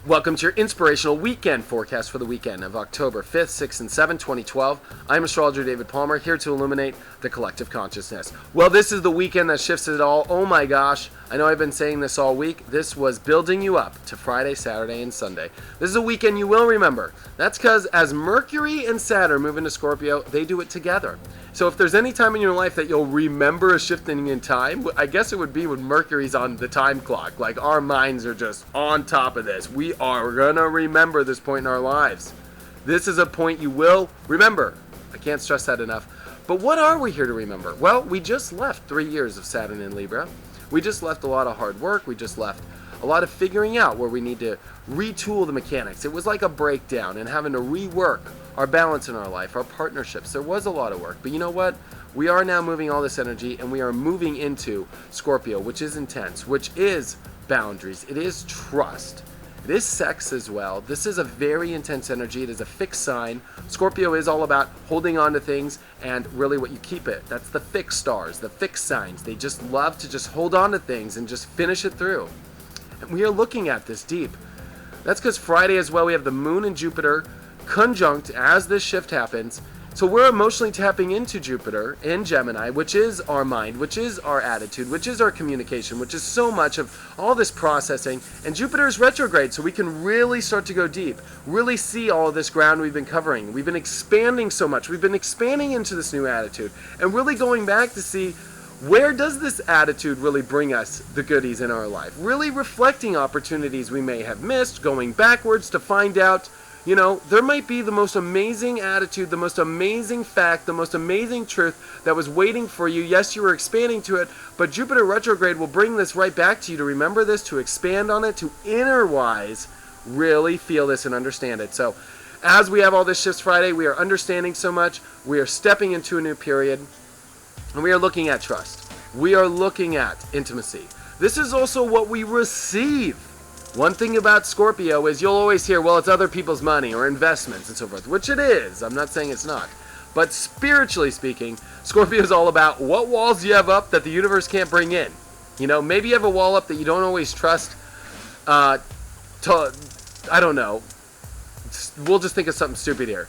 Welcome to your inspirational weekend forecast for the weekend of October 5th, 6th, and 7th, 2012. I'm Astrologer David Palmer, here to illuminate the collective consciousness. Well, this is the weekend that shifts it all. Oh my gosh, I know I've been saying this all week. This was building you up to Friday, Saturday, and Sunday. This is a weekend you will remember. That's because as Mercury and Saturn move into Scorpio, they do it together. So if there's any time in your life that you'll remember a shifting in time, I guess it would be when Mercury's on the time clock. Like, our minds are just on top of this. We are gonna remember this point in our lives. This is a point you will remember. I can't stress that enough. But what are we here to remember? Well, we just left 3 years of Saturn in Libra. We just left a lot of hard work. We just left a lot of figuring out where we need to retool the mechanics. It was like a breakdown and having to rework our balance in our life, our partnerships. There was a lot of work, but you know what? We are now moving all this energy and we are moving into Scorpio, which is intense, which is boundaries. It is trust. It is sex as well. This is a very intense energy. It is a fixed sign. Scorpio is all about holding on to things and really what you keep it. That's the fixed stars, the fixed signs. They just love to just hold on to things and just finish it through. And we are looking at this deep. That's because Friday as well, we have the moon and Jupiter conjunct as this shift happens. So we're emotionally tapping into Jupiter in Gemini, which is our mind, which is our attitude, which is our communication, which is so much of all this processing. And Jupiter is retrograde, so we can really start to go deep, really see all of this ground we've been covering. We've been expanding so much. We've been expanding into this new attitude and really going back to see, where does this attitude really bring us the goodies in our life? Really reflecting opportunities we may have missed, going backwards to find out, you know, there might be the most amazing attitude, the most amazing fact, the most amazing truth that was waiting for you. Yes, you were expanding to it, but Jupiter retrograde will bring this right back to you to remember this, to expand on it, to inner-wise really feel this and understand it. So as we have all this shifts Friday, we are understanding so much. We are stepping into a new period. And we are looking at trust. We are looking at intimacy. This is also what we receive. One thing about Scorpio is you'll always hear, well, it's other people's money or investments and so forth, which it is. I'm not saying it's not. But spiritually speaking, Scorpio is all about what walls you have up that the universe can't bring in. You know, maybe you have a wall up that you don't always trust I don't know. We'll just think of something stupid here.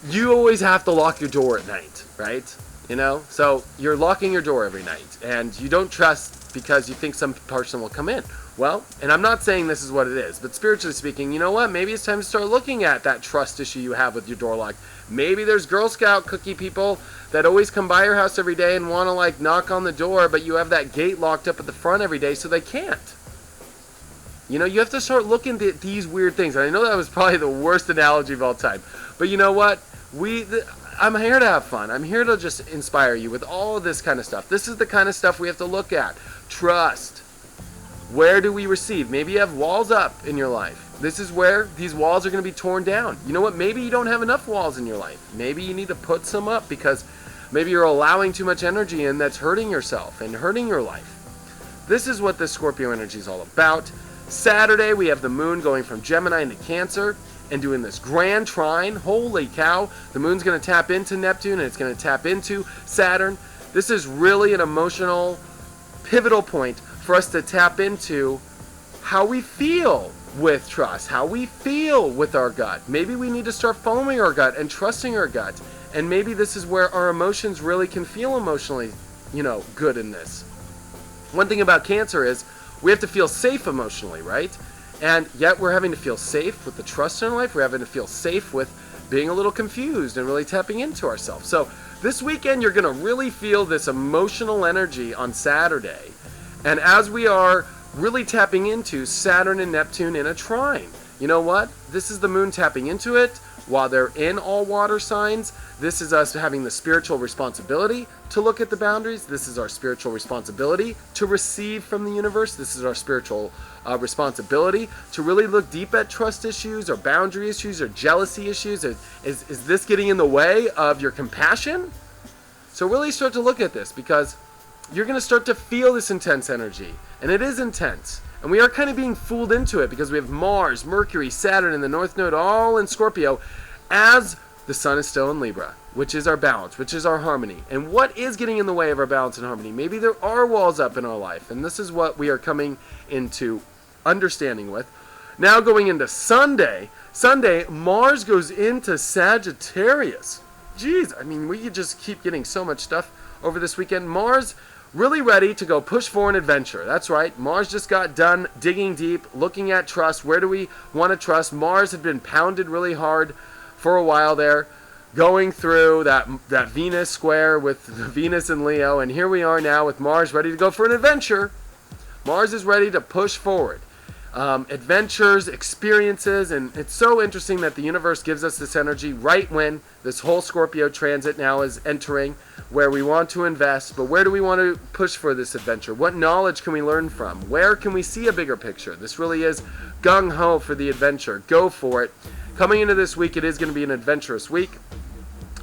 You always have to lock your door at night, right? You know, so you're locking your door every night and you don't trust because you think some person will come in. Well, and I'm not saying this is what it is, but spiritually speaking, you know what? Maybe it's time to start looking at that trust issue you have with your door lock. Maybe there's Girl Scout cookie people that always come by your house every day and want to like knock on the door, but you have that gate locked up at the front every day so they can't. You know, you have to start looking at these weird things. And I know that was probably the worst analogy of all time, but you know what? I'm here to have fun. I'm here to just inspire you with all of this kind of stuff. This is the kind of stuff we have to look at. Trust. Where do we receive? Maybe you have walls up in your life. This is where these walls are going to be torn down. You know what? Maybe you don't have enough walls in your life. Maybe you need to put some up because maybe you're allowing too much energy in that's hurting yourself and hurting your life. This is what this Scorpio energy is all about. Saturday, we have the moon going from Gemini into Cancer and doing this grand trine. Holy cow. The moon's going to tap into Neptune and it's going to tap into Saturn. This is really an emotional, pivotal point for us to tap into how we feel with trust, how we feel with our gut. Maybe we need to start following our gut and trusting our gut. And maybe this is where our emotions really can feel emotionally, you know, good in this. One thing about Cancer is we have to feel safe emotionally, right? And yet we're having to feel safe with the trust in our life. We're having to feel safe with being a little confused and really tapping into ourselves. So this weekend, you're going to really feel this emotional energy on Saturday. And as we are really tapping into Saturn and Neptune in a trine, you know what? This is the moon tapping into it while they're in all water signs. This is us having the spiritual responsibility to look at the boundaries. This is our spiritual responsibility to receive from the universe. This is our spiritual responsibility to really look deep at trust issues or boundary issues or jealousy issues. Is this getting in the way of your compassion? So really start to look at this because you're going to start to feel this intense energy. And it is intense. And we are kind of being fooled into it because we have Mars, Mercury, Saturn, and the North Node all in Scorpio as the Sun is still in Libra, which is our balance, which is our harmony. And what is getting in the way of our balance and harmony? Maybe there are walls up in our life. And this is what we are coming into understanding with. Now going into Sunday, Mars goes into Sagittarius. Jeez, I mean, we could just keep getting so much stuff over this weekend. Mars really ready to go push for an adventure. That's right. Mars just got done digging deep, looking at trust. Where do we want to trust? Mars had been pounded really hard for a while there, going through that Venus square with Venus and Leo, and here we are now with Mars ready to go for an adventure. Mars is ready to push forward. Adventures, experiences, and it's so interesting that the universe gives us this energy right when this whole Scorpio transit now is entering, where we want to invest, but where do we want to push for this adventure? What knowledge can we learn from? Where can we see a bigger picture? This really is gung-ho for the adventure. Go for it. Coming into this week, it is going to be an adventurous week.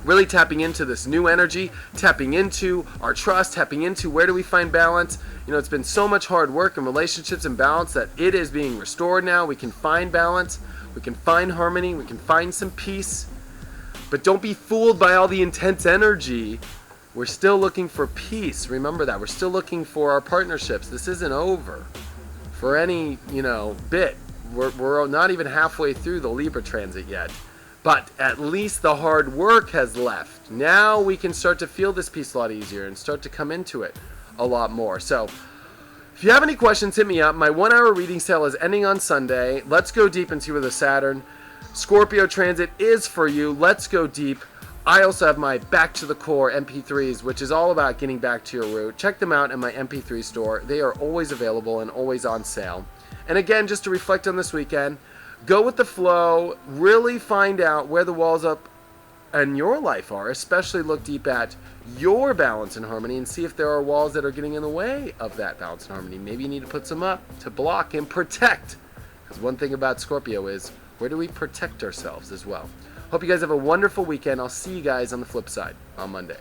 Really tapping into this new energy, tapping into our trust, tapping into where do we find balance. You know, it's been so much hard work in relationships and balance that it is being restored now. We can find balance, we can find harmony, we can find some peace. But don't be fooled by all the intense energy. We're still looking for peace. Remember that. We're still looking for our partnerships. This isn't over for any, bit. We're not even halfway through the Libra transit yet. But at least the hard work has left. Now we can start to feel this peace a lot easier and start to come into it a lot more. So if you have any questions, hit me up. My 1-hour reading sale is ending on Sunday. Let's go deep and see where the Saturn Scorpio transit is for you. Let's go deep. I also have my Back to the Core MP3s, which is all about getting back to your root. Check them out in my MP3 store. They are always available and always on sale. And again, just to reflect on this weekend, go with the flow, really find out where the walls up in your life are, especially look deep at your balance and harmony and see if there are walls that are getting in the way of that balance and harmony. Maybe you need to put some up to block and protect. Because one thing about Scorpio is, where do we protect ourselves as well? Hope you guys have a wonderful weekend. I'll see you guys on the flip side on Monday.